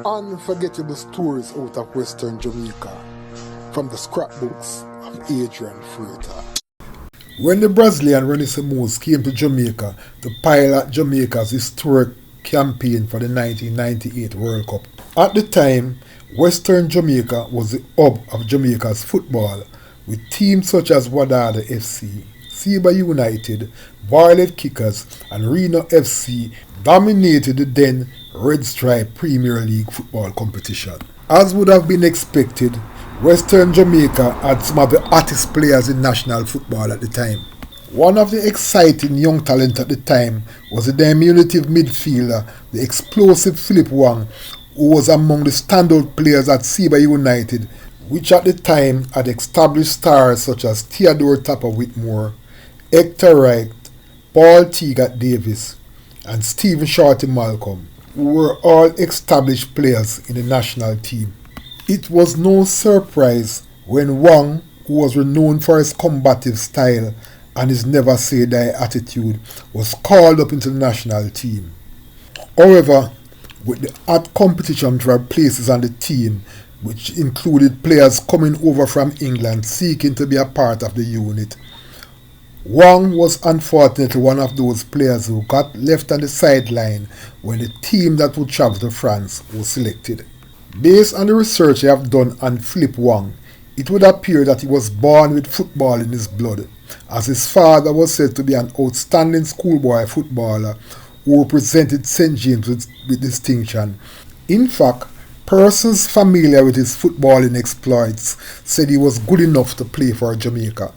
Unforgettable stories out of Western Jamaica from the scrapbooks of Adrian Freighter. When the Brazilian Renaissance came to Jamaica to pilot Jamaica's historic campaign for the 1998 World Cup, at the time, Western Jamaica was the hub of Jamaica's football, with teams such as Wadada FC, Seba United, Violet Kickers, and Reno FC dominated the then Red Stripe Premier League football competition. As would have been expected, Western Jamaica had some of the hottest players in national football at the time. One of the exciting young talent at the time was the diminutive midfielder, the explosive Phillip Wong, who was among the standout players at Seba United, which at the time had established stars such as Theodore Tapper Whitmore, Hector Wright, Paul Teagat Davis, and Stephen Shorty Malcolm, who were all established players in the national team. It was no surprise when Wong, who was renowned for his combative style and his never say die attitude, was called up into the national team. However, with the hot competition for places on the team, which included players coming over from England seeking to be a part of the unit, Wong was unfortunately one of those players who got left on the sideline when the team that would travel to France was selected. Based on the research I have done on Phillip Wong, it would appear that he was born with football in his blood, as his father was said to be an outstanding schoolboy footballer who represented St. James with distinction. In fact, persons familiar with his footballing exploits said he was good enough to play for Jamaica.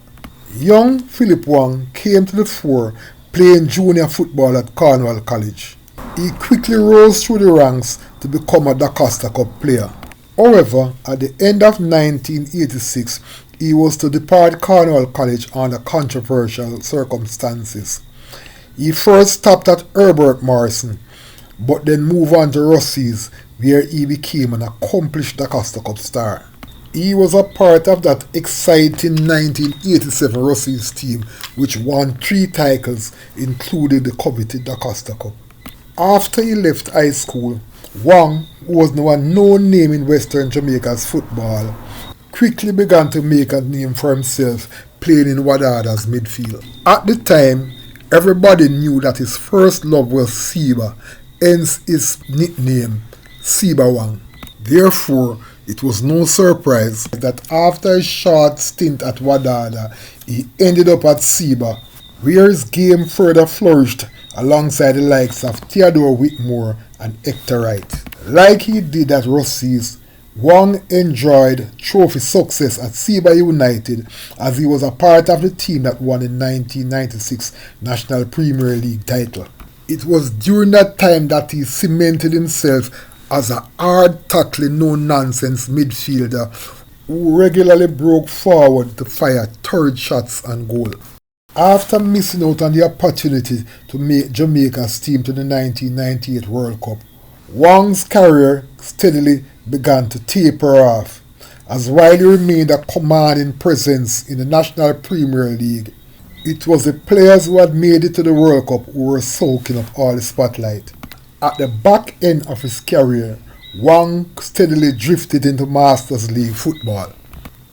Young Phillip Wong came to the fore playing junior football at Cornwall College. He quickly rose through the ranks to become a Da Costa Cup player. However, at the end of 1986, he was to depart Cornwall College under controversial circumstances. He first stopped at Herbert Morrison, but then moved on to Rossies, where he became an accomplished Da Costa Cup star. He was a part of that exciting 1987 Rossies team, which won 3 titles, including the coveted Da Costa Cup. After he left high school, Wong, who was now a known name in Western Jamaica's football, quickly began to make a name for himself playing in Wadada's midfield. At the time, everybody knew that his first love was Seba, hence his nickname, Seba Wong. Therefore, it was no surprise that after a short stint at Wadada, he ended up at Seba, where his game further flourished alongside the likes of Theodore Whitmore and Hector Wright. Like he did at Rossies, Wong enjoyed trophy success at Seba United as he was a part of the team that won the 1996 National Premier League title. It was during that time that he cemented himself as a hard-tackling, no-nonsense midfielder who regularly broke forward to fire third shots and goal. After missing out on the opportunity to make Jamaica's team to the 1998 World Cup, Wong's career steadily began to taper off, as while he remained a commanding presence in the National Premier League, it was the players who had made it to the World Cup who were soaking up all the spotlight. At the back end of his career, Wong steadily drifted into Masters League football.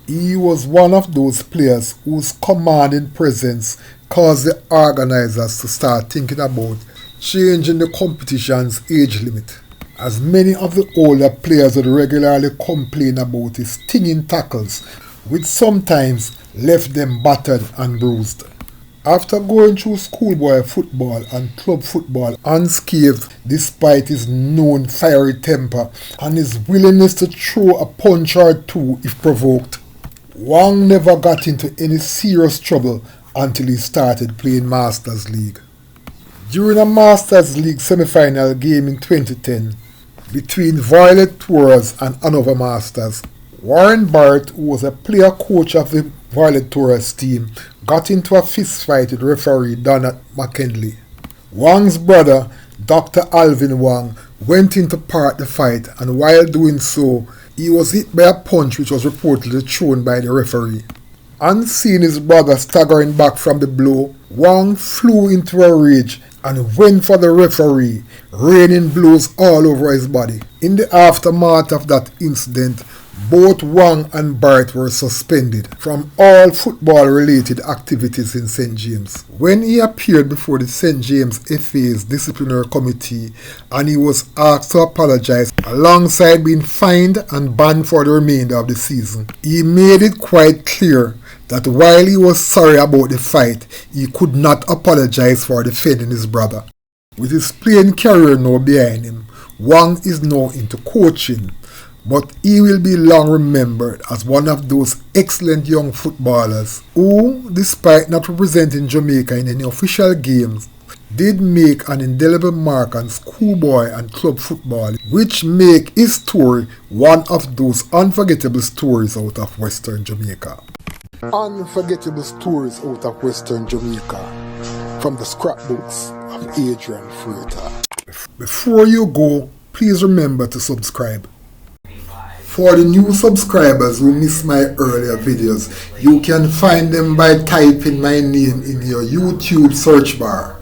He was one of those players whose commanding presence caused the organizers to start thinking about changing the competition's age limit, as many of the older players would regularly complain about his stinging tackles, which sometimes left them battered and bruised. After going through schoolboy football and club football unscathed despite his known fiery temper and his willingness to throw a punch or two if provoked, Wong never got into any serious trouble until he started playing Masters League. During a Masters League semi-final game in 2010 between Violet Tours and Hanover Masters, Warren Barrett, who was a player coach of the Violet Tours team, got into a fistfight with referee Donald McKinley. Wong's brother, Dr. Alvin Wong, went in to part the fight, and while doing so, he was hit by a punch which was reportedly thrown by the referee. On seeing his brother staggering back from the blow, Wong flew into a rage and went for the referee, raining blows all over his body. In the aftermath of that incident, both Wong and Barrett were suspended from all football-related activities in St. James. When he appeared before the St. James FA's disciplinary committee and he was asked to apologize alongside being fined and banned for the remainder of the season, he made it quite clear that while he was sorry about the fight, he could not apologize for defending his brother. With his playing career now behind him, Wong is now into coaching, but he will be long remembered as one of those excellent young footballers who, despite not representing Jamaica in any official games, did make an indelible mark on schoolboy and club football, which make his story one of those unforgettable stories out of Western Jamaica. Unforgettable stories out of Western Jamaica from the scrapbooks of Adrian Freitas. Before you go, please remember to subscribe. For the new subscribers who missed my earlier videos, you can find them by typing my name in your YouTube search bar.